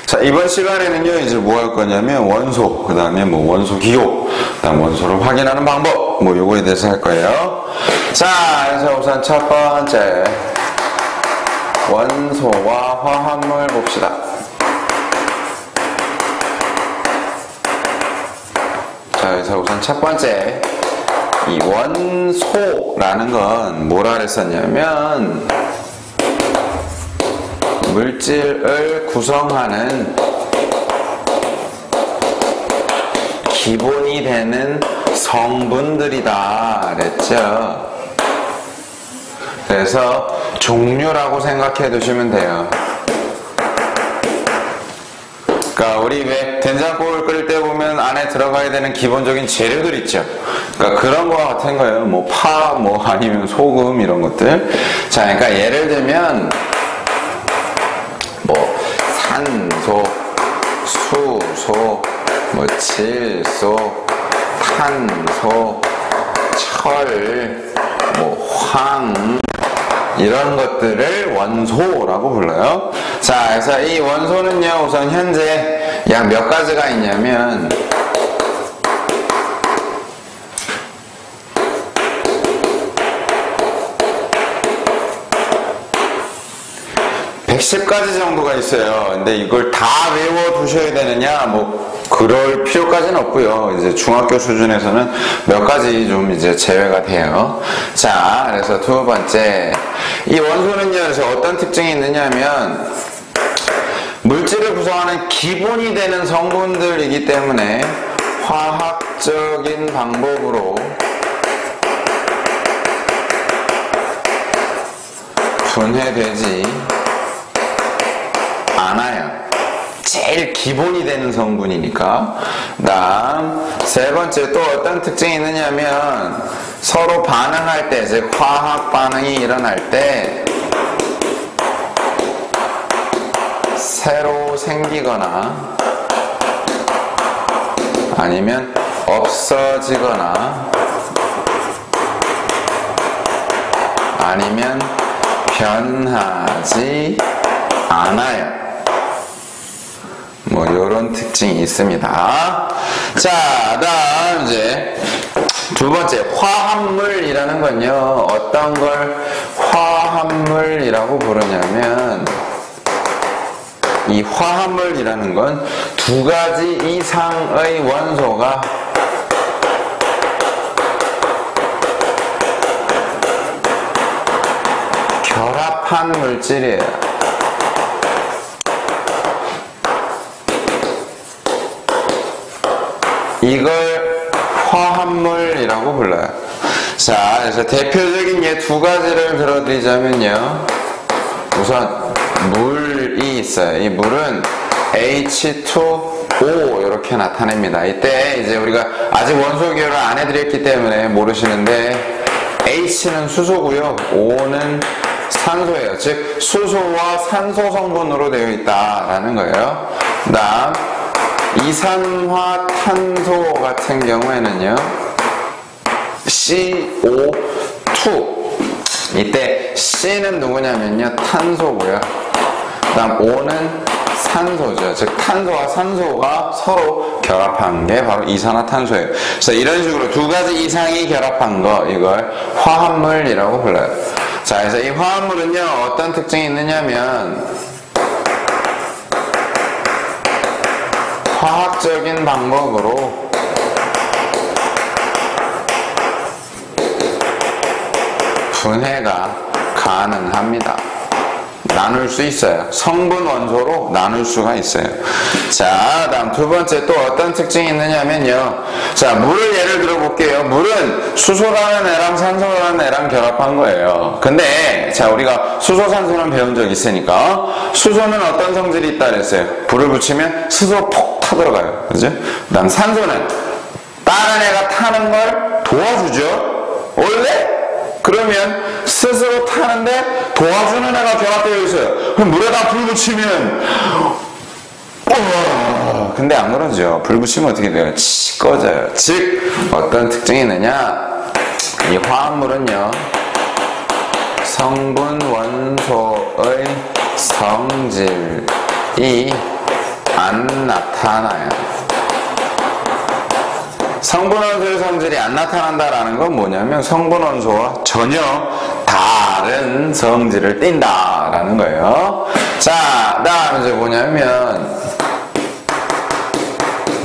자, 이번 시간에는요, 이제 뭐 할 거냐면, 원소, 그 다음에 뭐 원소 기호, 그 다음 원소를 확인하는 방법, 뭐 요거에 대해서 할 거예요. 자, 그래서 우선 첫 번째, 원소와 화합물 봅시다. 자, 그래서 우선 첫 번째, 이 원소라는 건 뭐라 그랬었냐면, 물질을 구성하는 기본이 되는 성분들이다 그랬죠. 그래서 종류라고 생각해 두시면 돼요. 그러니까 우리 왜 된장국을 끓일 때 보면 안에 들어가야 되는 기본적인 재료들 있죠. 그러니까 그런 거와 같은 거예요. 뭐 파, 뭐 아니면 소금 이런 것들. 자, 그러니까 예를 들면 뭐 산소, 수소, 뭐 질소, 탄소, 철, 뭐 황 이런 것들을 원소라고 불러요. 자, 그래서 이 원소는요, 우선 현재 약 몇 가지가 있냐면 110가지 정도가 있어요. 근데 이걸 다 외워두셔야 되느냐? 뭐 그럴 필요까지는 없고요. 이제 중학교 수준에서는 몇 가지 좀 이제 제외가 돼요. 자, 그래서 두 번째, 이 원소는요, 그래서 어떤 특징이 있느냐면 물질을 구성하는 기본이 되는 성분들이기 때문에 화학적인 방법으로 분해되지 않아요. 제일 기본이 되는 성분이니까. 다음 세 번째, 또 어떤 특징이 있느냐면 서로 반응할 때, 즉 화학 반응이 일어날 때 새로 생기거나 아니면 없어지거나 아니면 변하지 않아요. 뭐 요런 특징이 있습니다. 자, 다음 이제 두 번째, 화합물이라는 건요, 어떤 걸 화합물이라고 부르냐면 이 화합물이라는 건 두 가지 이상의 원소가 결합한 물질이에요. 이걸 화합물이라고 불러요. 자, 그래서 대표적인 예 두 가지를 들어드리자면요, 우선 물이 있어요. 이 물은 H2O 이렇게 나타냅니다. 이때 이제 우리가 아직 원소 기호를 안 해드렸기 때문에 모르시는데 H는 수소고요, O는 산소예요. 즉 수소와 산소 성분으로 되어 있다라는 거예요. 다음 이산화탄소 같은 경우에는요, CO2. 이때 C는 누구냐면요, 탄소고요. 그 다음 O는 산소죠. 즉 탄소와 산소가 서로 결합한 게 바로 이산화탄소예요. 그래서 이런 식으로 두 가지 이상이 결합한 거, 이걸 화합물이라고 불러요. 자, 그래서 이 화합물은요, 어떤 특징이 있느냐면 화학적인 방법으로 분해가 가능합니다. 나눌 수 있어요. 성분 원소로 나눌 수가 있어요. 자, 다음 두 번째, 또 어떤 특징이 있느냐면요, 자, 물을 예를 들어 볼게요. 물은 수소라는 애랑 산소라는 애랑 결합한 거예요. 근데 자, 우리가 수소 산소는 배운 적 있으니까 수소는 어떤 성질이 있다 그랬어요? 불을 붙이면 스스로 폭 타들어가요. 그죠? 그 다음 산소는 다른 애가 타는 걸 도와주죠. 원래? 그러면 스스로 타는데 도와주는 애가 결합되어 있어요. 그럼 물에다 불 붙이면 근데 안 그러죠. 불 붙이면 어떻게 돼요? 꺼져요. 즉 어떤 특징이 있느냐, 이 화합물은요, 성분 원소의 성질이 안 나타나요. 성분원소의 성질이 안 나타난다라는 건 뭐냐면 성분원소와 전혀 다른 성질을 띈다라는 거예요. 자, 다음 이제 뭐냐면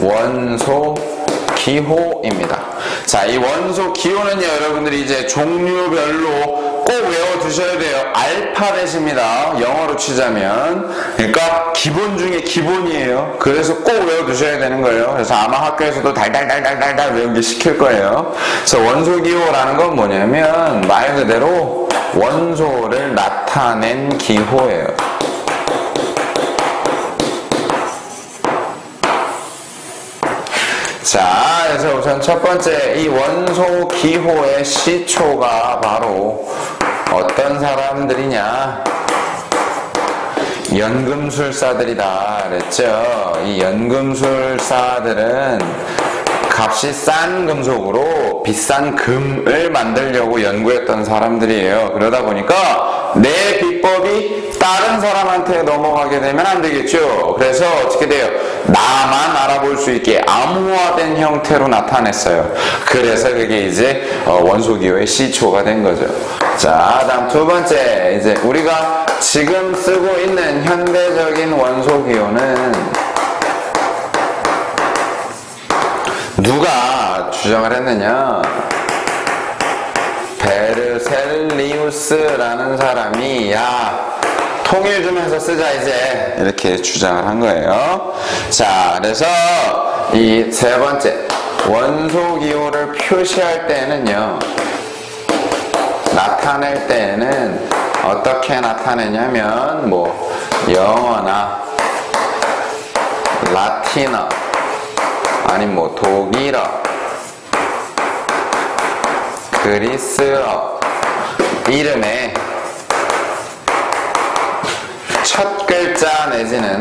원소 기호입니다. 자, 이 원소 기호는요, 여러분들이 이제 종류별로 꼭 외워두셔야 돼요. 알파벳입니다. 영어로 치자면. 그러니까 기본 중에 기본이에요. 그래서 꼭 외워두셔야 되는 거예요. 그래서 아마 학교에서도 달달달달달달 외우게 시킬 거예요. 그래서 원소 기호라는 건 뭐냐면 말 그대로 원소를 나타낸 기호예요. 자, 그래서 우선 첫 번째 이 원소 기호의 시초가 바로 어떤 사람들이냐? 연금술사들이다 그랬죠. 이 연금술사들은 값이 싼 금속으로 비싼 금을 만들려고 연구했던 사람들이에요. 그러다 보니까 내 비법이 다른 사람한테 넘어가게 되면 안 되겠죠. 그래서 어떻게 돼요? 나만 알아볼 수 있게 암호화된 형태로 나타냈어요. 그래서 그게 이제 원소기호의 시초가 된 거죠. 자, 다음 두 번째, 이제 우리가 지금 쓰고 있는 현대적인 원소기호는 누가 주장을 했느냐? 베르셀리우스라는 사람이 통일 좀 해서 쓰자 이제 이렇게 주장을 한 거예요. 자, 그래서 이 세 번째 원소기호를 표시할 때는요, 나타낼 때는 어떻게 나타내냐면 뭐 영어나 라틴어 아니면 뭐 독일어, 그리스어 이름에 첫 글자 내지는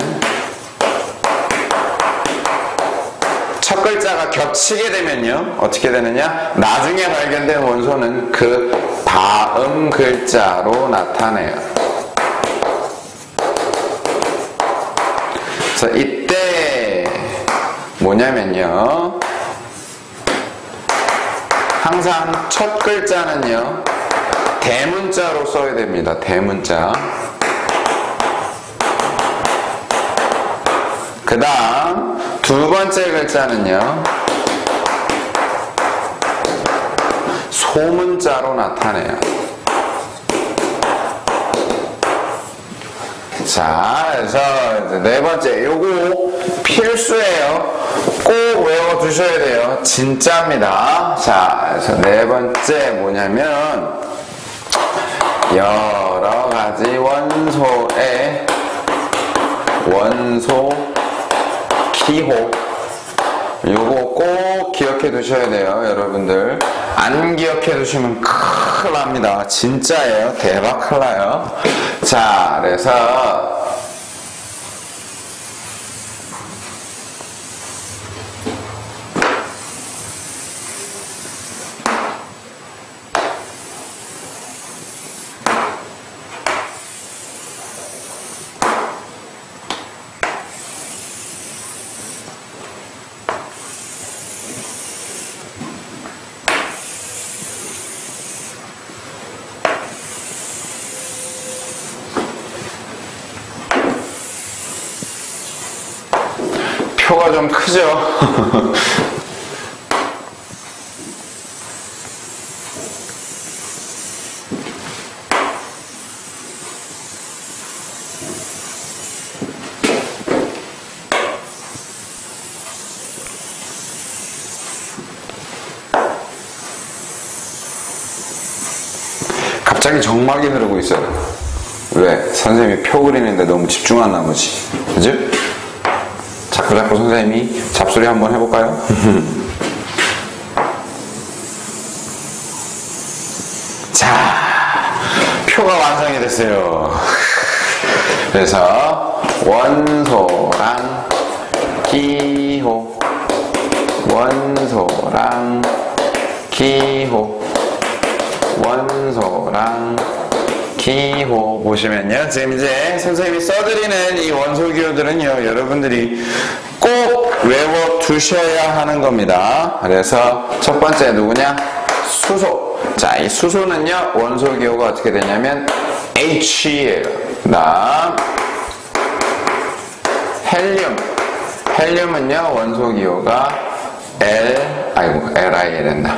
첫 글자가 겹치게 되면요 어떻게 되느냐, 나중에 발견된 원소는 그 다음 글자로 나타내요. 그래서 이때 뭐냐면요, 항상 첫 글자는요 대문자로 써야 됩니다. 대문자. 그 다음 두 번째 글자는요 소문자로 나타내요. 자, 그래서 네 번째, 요거 필수예요. 꼭 외워두셔야 돼요. 진짜입니다. 자, 그래서 네 번째 뭐냐면 여러 가지 원소의 원소 기호, 요거 꼭 기억해 두셔야 돼요. 여러분들 안 기억해 두시면 큰일 납니다. 진짜예요. 대박 큰일 나요. 자, 그래서 표가 좀 크죠? 갑자기 정막이 흐르고 있어요. 왜? 선생님이 표 그리는데 너무 집중한 나머지. 그죠? 자꾸 선생님이 잡소리 한번 해볼까요? 자, 표가 완성이 됐어요. 그래서 원소랑 기호, 원소랑 기호, 원소랑 기호 보시면요. 지금 이제 선생님이 써드리는 이 원소 기호들은요, 여러분들이 꼭 외워 두셔야 하는 겁니다. 그래서 첫 번째 누구냐? 수소. 자, 이 수소는요, 원소 기호가 어떻게 되냐면 H예요. 다음 헬륨. 헬륨은요, 원소 기호가 LI에 된다.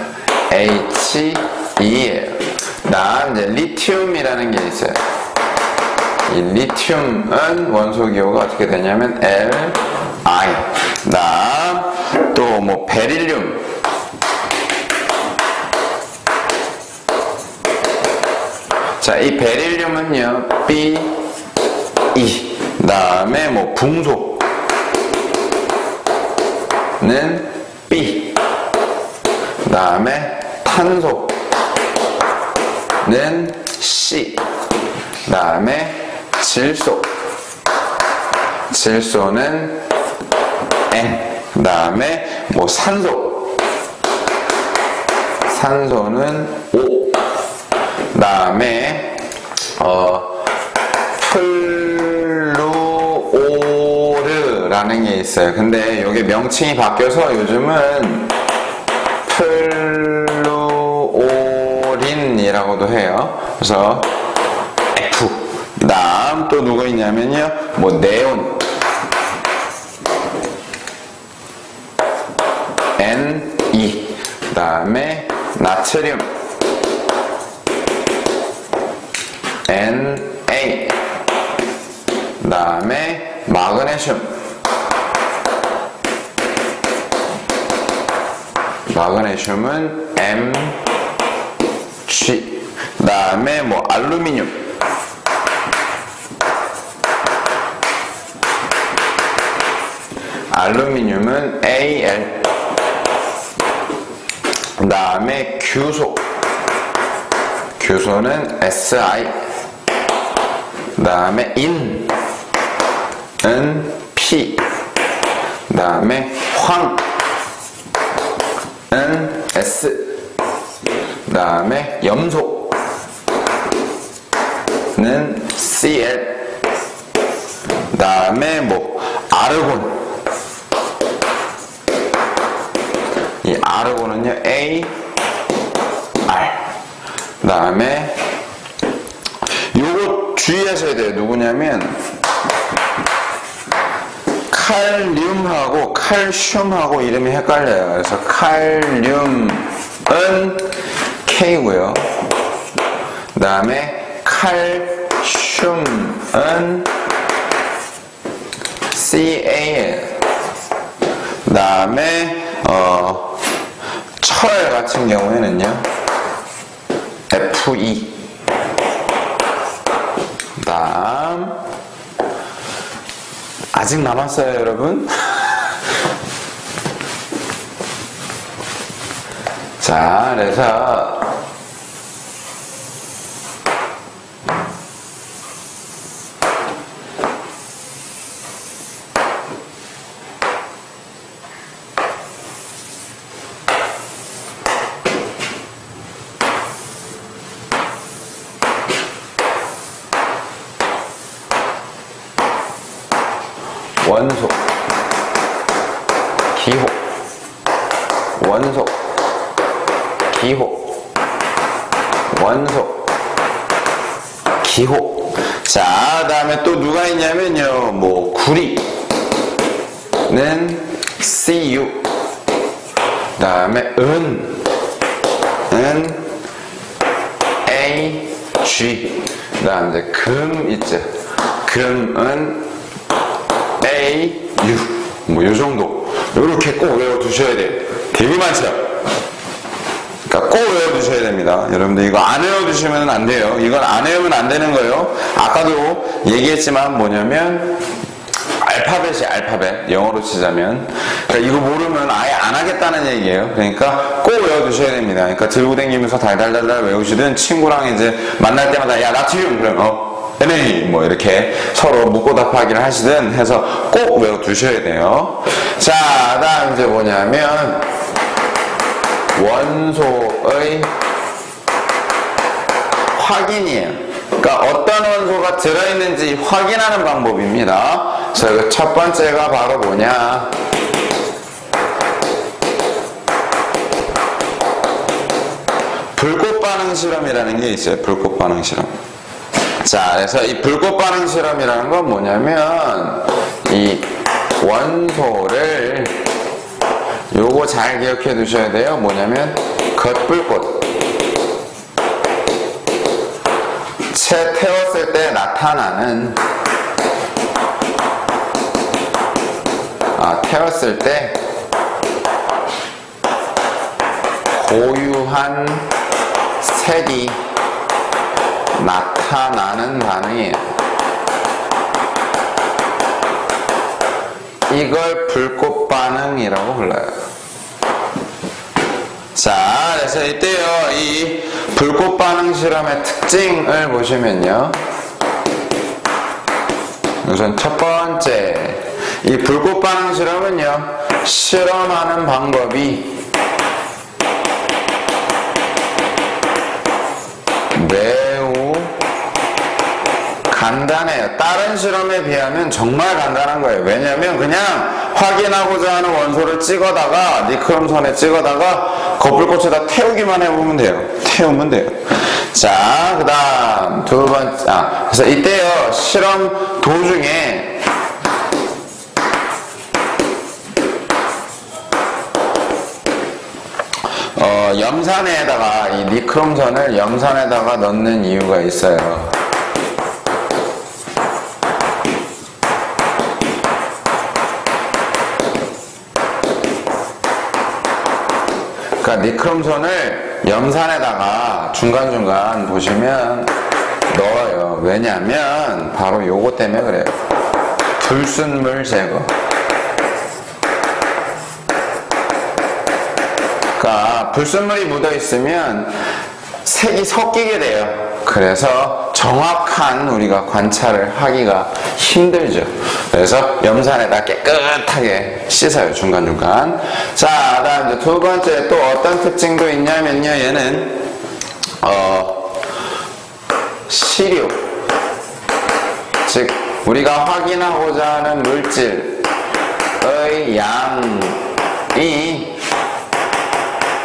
He예요. 다음 이제 리튬이라는 게 있어요. 이 리튬은 원소 기호가 어떻게 되냐면 Li. 다음 또 뭐 베릴륨. 자, 이 베릴륨은요 Be. 다음에 뭐 붕소는 B. 다음에 탄소 는 C. 다음에 질소는 N. 다음에 뭐 산소는 O. 다음에 플루오르라는 게 있어요. 근데 이게 명칭이 바뀌어서 요즘은 플루오린이라고도 해요. 그래서 F. 다음 또 누구 있냐면요, 뭐 네온 Ne. 다음에 나트륨 Na. 다음에 마그네슘은 Mg. 다음에 뭐 알루미늄은 Al. 다음에 규소는 Si. 다음에 인은 P. 다음에 황은 S. 다음에 염소는 Cl. 다음에 뭐 아르곤. 이 아르곤은요 AR. 다음에 요거 주의하셔야 돼요. 누구냐면 칼륨하고 칼슘하고 이름이 헷갈려요. 그래서 칼륨은 K고요. 다음에 칼슘은 CAL. 다음에 철 같은 경우에는요 Fe. 다음 아직 남았어요, 여러분. 자, 그래서 원소, 기호, 원소, 기호, 원소, 기호. 자, 다음에 또 누가 있냐면요, 뭐 구리는 Cu. 다음에 은은 Ag. 다음 이제 금 있죠. 금은 AU. 뭐 요 정도. 요렇게 꼭 외워두셔야 돼요. 되게 많죠? 그러니까 꼭 외워두셔야 됩니다. 여러분들 이거 안 외워두시면 안 돼요. 이건 안 외우면 안 되는 거예요. 아까도 얘기했지만 뭐냐면 알파벳이 알파벳. 영어로 치자면. 그러니까 이거 모르면 아예 안 하겠다는 얘기예요. 그러니까 꼭 외워두셔야 됩니다. 그러니까 들고 다니면서 달달달달 외우시든 친구랑 이제 만날 때마다 야 나트륨 그러면 NA 뭐 이렇게 서로 묻고 답하기를 하시든 해서 꼭 외워두셔야 돼요. 자, 다음 이제 뭐냐면 원소의 확인이에요. 그러니까 어떤 원소가 들어있는지 확인하는 방법입니다. 그래서 그 첫 번째가 바로 뭐냐? 불꽃 반응 실험이라는 게 있어요. 불꽃 반응 실험. 자, 그래서 이 불꽃 반응 실험이라는 건 뭐냐면 이 원소를 요거 잘 기억해 두셔야 돼요. 뭐냐면 겉불꽃. 채 태웠을 때 나타나는 태웠을 때 고유한 색이 나타나는 반응이에요. 이걸 불꽃 반응이라고 불러요. 자, 그래서 이때요, 이 불꽃 반응 실험의 특징을 보시면요. 우선 첫 번째, 이 불꽃 반응 실험은요, 실험하는 방법이 매우 간단해요. 다른 실험에 비하면 정말 간단한 거예요. 왜냐면 그냥 확인하고자 하는 원소를 찍어다가 니크롬선에 찍어다가 겉불꽃에다 태우기만 해보면 돼요. 태우면 돼요. 자, 그 다음 두 번째, 그래서 이때요, 실험 도중에 염산에다가 이 니크롬선을 염산에다가 넣는 이유가 있어요. 그러니까 니크롬선을 염산에다가 중간중간 보시면 넣어요. 왜냐면 바로 요거 때문에 그래요. 불순물 제거. 그러니까 불순물이 묻어 있으면 색이 섞이게 돼요. 그래서 정확한 우리가 관찰을 하기가 힘들죠. 그래서 염산에다 깨끗하게 씻어요. 중간중간. 자, 그다음 두 번째 또 어떤 특징도 있냐면요. 얘는 시료, 즉 우리가 확인하고자 하는 물질의 양이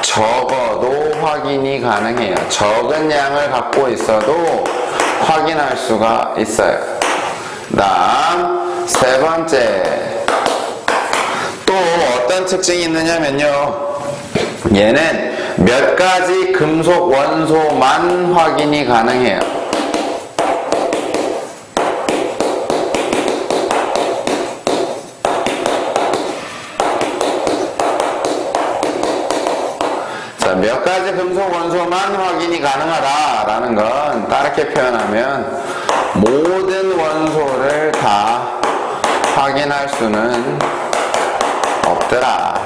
적어도 확인이 가능해요. 적은 양을 갖고 있어도 확인할 수가 있어요. 다음 세 번째, 또 어떤 특징이 있느냐면요, 얘는 몇 가지 금속 원소만 확인이 가능해요. 몇 가지 금속 원소만 확인이 가능하다라는 건 다르게 표현하면 모든 원소를 다 확인할 수는 없더라.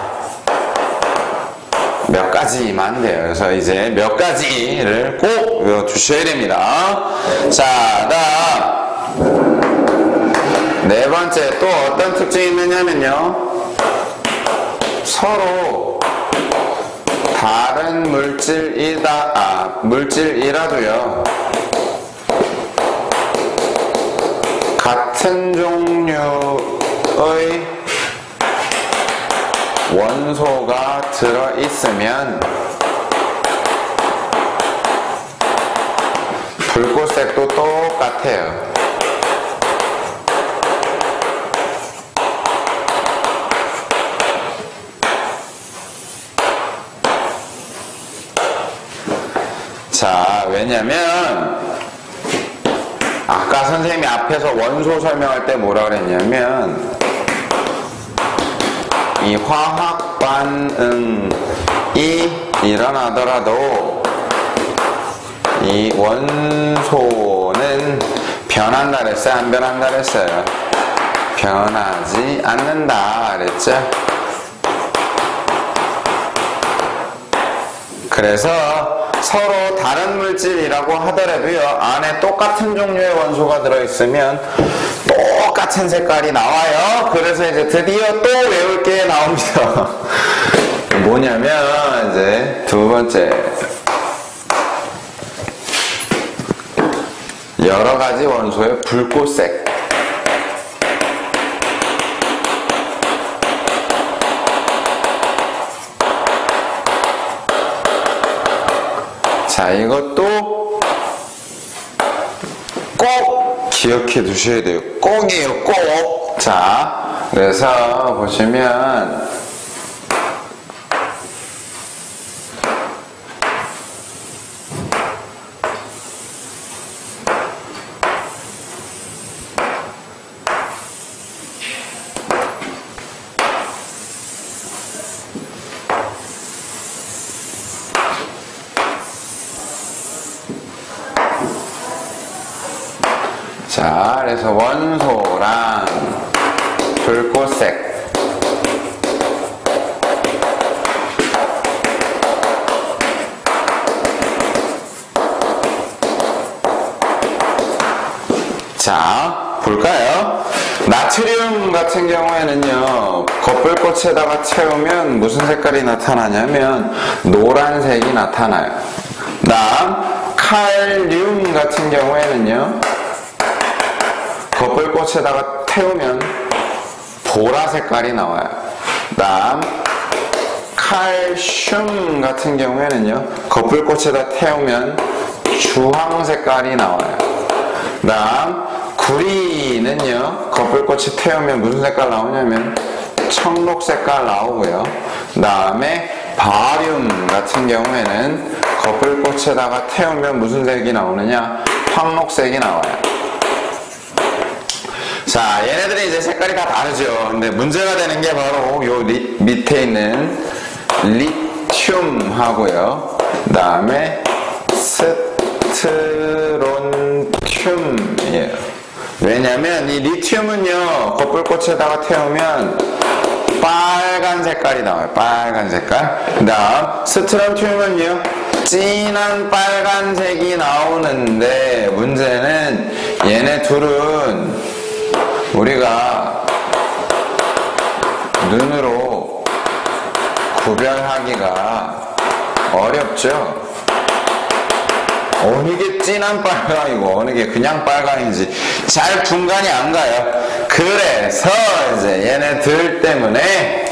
몇 가지만 돼요. 그래서 이제 몇 가지를 꼭 외워두셔야 됩니다. 자, 다음 네 번째 또 어떤 특징이 있느냐면요, 서로 다른 물질이라도요, 같은 종류의 원소가 들어있으면 불꽃색도 똑같아요. 자, 왜냐면 아까 선생님이 앞에서 원소 설명할 때 뭐라 그랬냐면, 이 화학 반응이 일어나더라도 이 원소는 변한다 그랬어요? 안 변한다 그랬어요? 변하지 않는다 그랬죠? 그래서 서로 다른 물질이라고 하더라도요, 안에 똑같은 종류의 원소가 들어있으면 똑같은 색깔이 나와요. 그래서 이제 드디어 또 외울 게 나옵니다. 뭐냐면 이제 두 번째, 여러 가지 원소의 불꽃색. 자, 이것도 꼭 기억해 두셔야 돼요. 꼭이에요, 꼭. 자, 그래서 보시면 자, 그래서 원소랑 불꽃색. 자, 볼까요? 나트륨 같은 경우에는요, 겉불꽃에다가 채우면 무슨 색깔이 나타나냐면 노란색이 나타나요. 다음 칼륨 같은 경우에는요, 겉불꽃에다가 태우면 보라 색깔이 나와요. 다음 칼슘 같은 경우에는요, 겉불꽃에다 태우면 주황 색깔이 나와요. 다음 구리는요, 겉불꽃이 태우면 무슨 색깔 나오냐면 청록 색깔 나오고요. 다음에 바륨 같은 경우에는 겉불꽃에다가 태우면 무슨 색이 나오느냐, 황록색이 나와요. 자, 얘네들이 이제 색깔이 다 다르죠. 근데 문제가 되는 게 바로 요 밑에 있는 리튬하고요. 그 다음에 스트론튬이에요. 왜냐면 이 리튬은요, 겉불꽃에다가 태우면 빨간 색깔이 나와요. 빨간 색깔. 그 다음 스트론튬은요, 진한 빨간색이 나오는데 문제는 얘네 둘은 우리가 눈으로 구별하기가 어렵죠. 어느 게 진한 빨강이고 어느 게 그냥 빨강인지 잘 분간이 안 가요. 그래서 이제 얘네들 때문에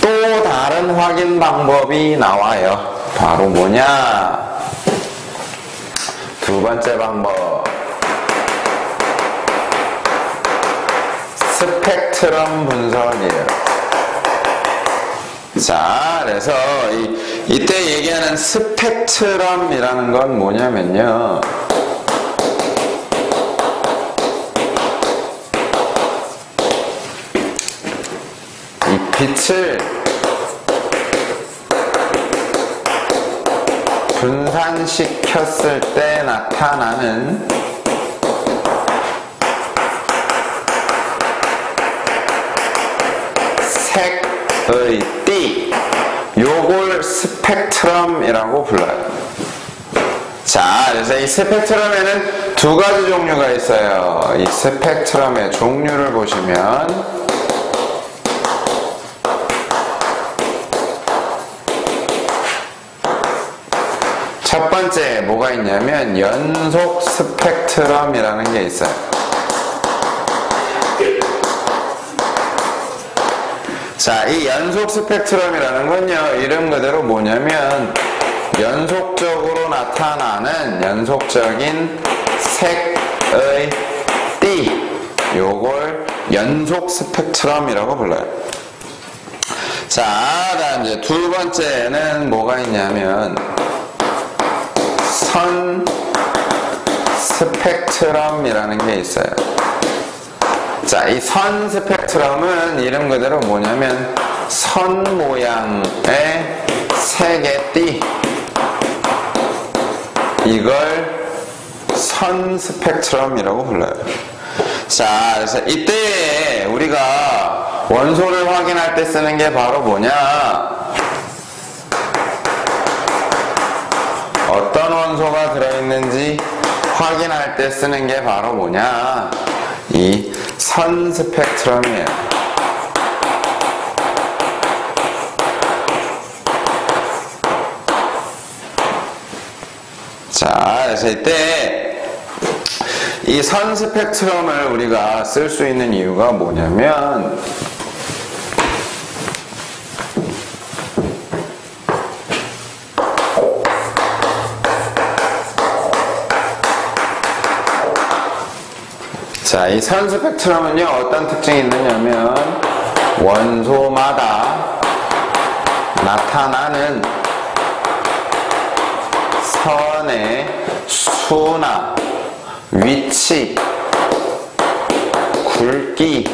또 다른 확인 방법이 나와요. 바로 뭐냐? 두 번째 방법. 스펙트럼 분석이에요. 자, 그래서 이때 얘기하는 스펙트럼이라는 건 뭐냐면요, 이 빛을 분산시켰을 때 나타나는 색의 띠, 요걸 스펙트럼이라고 불러요. 자, 그래서 이 스펙트럼에는 두 가지 종류가 있어요. 이 스펙트럼의 종류를 보시면 첫 번째 뭐가 있냐면 연속 스펙트럼이라는 게 있어요. 자, 이 연속 스펙트럼이라는 건요, 이름 그대로 뭐냐면 연속적으로 나타나는 연속적인 색의 띠, 요걸 연속 스펙트럼이라고 불러요. 자, 다음 이제 두 번째는 뭐가 있냐면 선 스펙트럼이라는 게 있어요. 자, 이 선 스펙트럼은 이름 그대로 뭐냐면 선 모양의 색의 띠, 이걸 선 스펙트럼이라고 불러요. 자, 그래서 이때 우리가 원소를 확인할 때 쓰는 게 바로 뭐냐, 어떤 원소가 들어있는지 확인할 때 쓰는 게 바로 뭐냐, 이 선 스펙트럼이에요. 자, 그래서 이때 이 선 스펙트럼을 우리가 쓸 수 있는 이유가 뭐냐면 자, 이 선 스펙트럼은요, 어떤 특징이 있느냐면 원소마다 나타나는 선의 수나 위치, 굵기,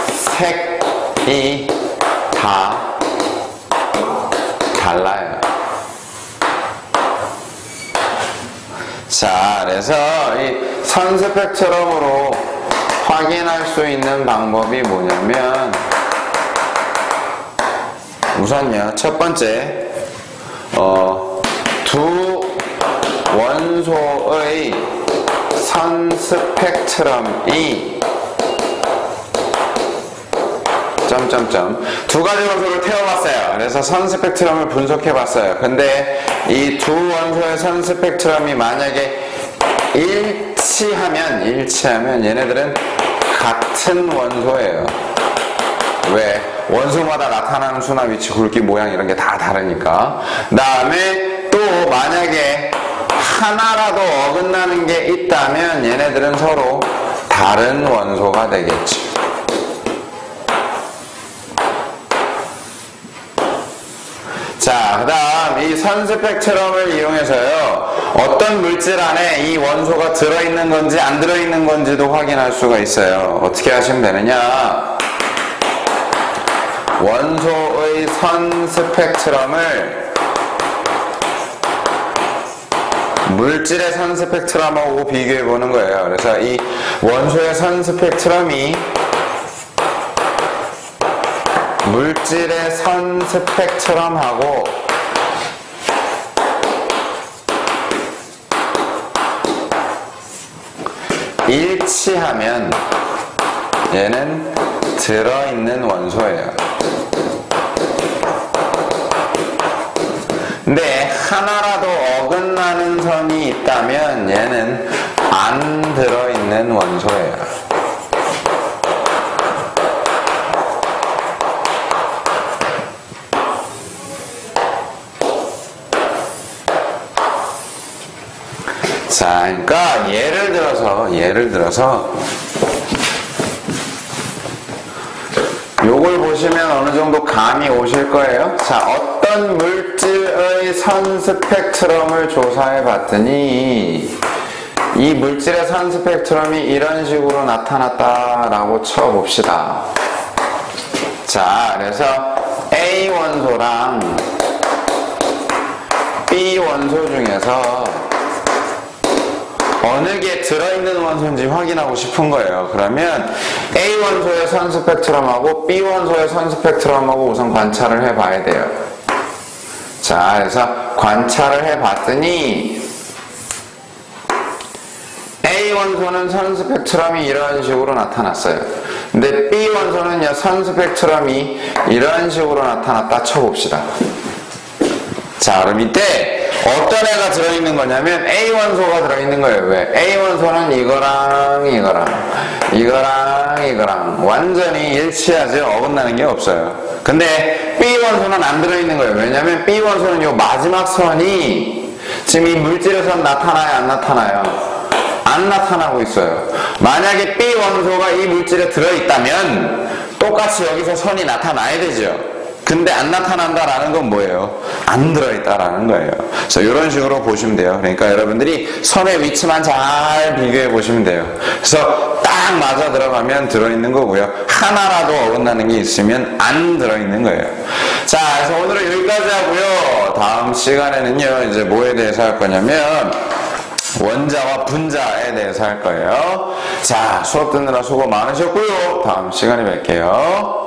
색이 다 달라요. 자, 그래서 이 선 스펙트럼으로 확인할 수 있는 방법이 뭐냐면 우선요, 첫 번째 두 원소의 선 스펙트럼이 두 가지 원소를 태워봤어요. 그래서 선 스펙트럼을 분석해봤어요. 근데 이 두 원소의 선 스펙트럼이 만약에 일치하면 얘네들은 같은 원소예요. 왜? 원소마다 나타나는 수나 위치, 굵기, 모양 이런 게 다 다르니까. 그 다음에 또 만약에 하나라도 어긋나는 게 있다면 얘네들은 서로 다른 원소가 되겠죠. 자, 그 다음 이 선 스펙트럼을 이용해서요, 어떤 물질 안에 이 원소가 들어있는 건지 안 들어있는 건지도 확인할 수가 있어요. 어떻게 하시면 되느냐? 원소의 선 스펙트럼을 물질의 선 스펙트럼하고 비교해 보는 거예요. 그래서 이 원소의 선 스펙트럼이 물질의 선 스펙트럼하고 일치하면 얘는 들어있는 원소예요. 근데 하나라도 어긋나는 선이 있다면 얘는 안 들어있는 원소예요. 자, 그러니까 예를 들어서 요걸 보시면 어느 정도 감이 오실 거예요. 자, 어떤 물질의 선 스펙트럼을 조사해 봤더니 이 물질의 선 스펙트럼이 이런 식으로 나타났다라고 쳐봅시다. 자, 그래서 A 원소랑 B 원소 중에서 어느 게 들어있는 원소인지 확인하고 싶은 거예요. 그러면 A 원소의 선 스펙트럼하고 B 원소의 선 스펙트럼하고 우선 관찰을 해봐야 돼요. 자, 그래서 관찰을 해봤더니 A 원소는 선 스펙트럼이 이런 식으로 나타났어요. 근데 B 원소는요, 선 스펙트럼이 이런 식으로 나타났다 쳐봅시다. 자, 그럼 이때 어떤 애가 들어있는 거냐면 A 원소가 들어있는 거예요. 왜? A 원소는 이거랑 완전히 일치하죠. 어긋나는 게 없어요. 근데 B 원소는 안 들어있는 거예요. 왜냐면 B 원소는 요 마지막 선이 지금 이 물질의 선 나타나요? 안 나타나요? 안 나타나고 있어요. 만약에 B 원소가 이 물질에 들어있다면 똑같이 여기서 선이 나타나야 되죠. 근데 안 나타난다라는 건 뭐예요? 안 들어있다라는 거예요. 그래서 이런 식으로 보시면 돼요. 그러니까 여러분들이 선의 위치만 잘 비교해 보시면 돼요. 그래서 딱 맞아 들어가면 들어있는 거고요. 하나라도 어긋나는 게 있으면 안 들어있는 거예요. 자, 그래서 오늘은 여기까지 하고요. 다음 시간에는요, 이제 뭐에 대해서 할 거냐면 원자와 분자에 대해서 할 거예요. 자, 수업 듣느라 수고 많으셨고요. 다음 시간에 뵐게요.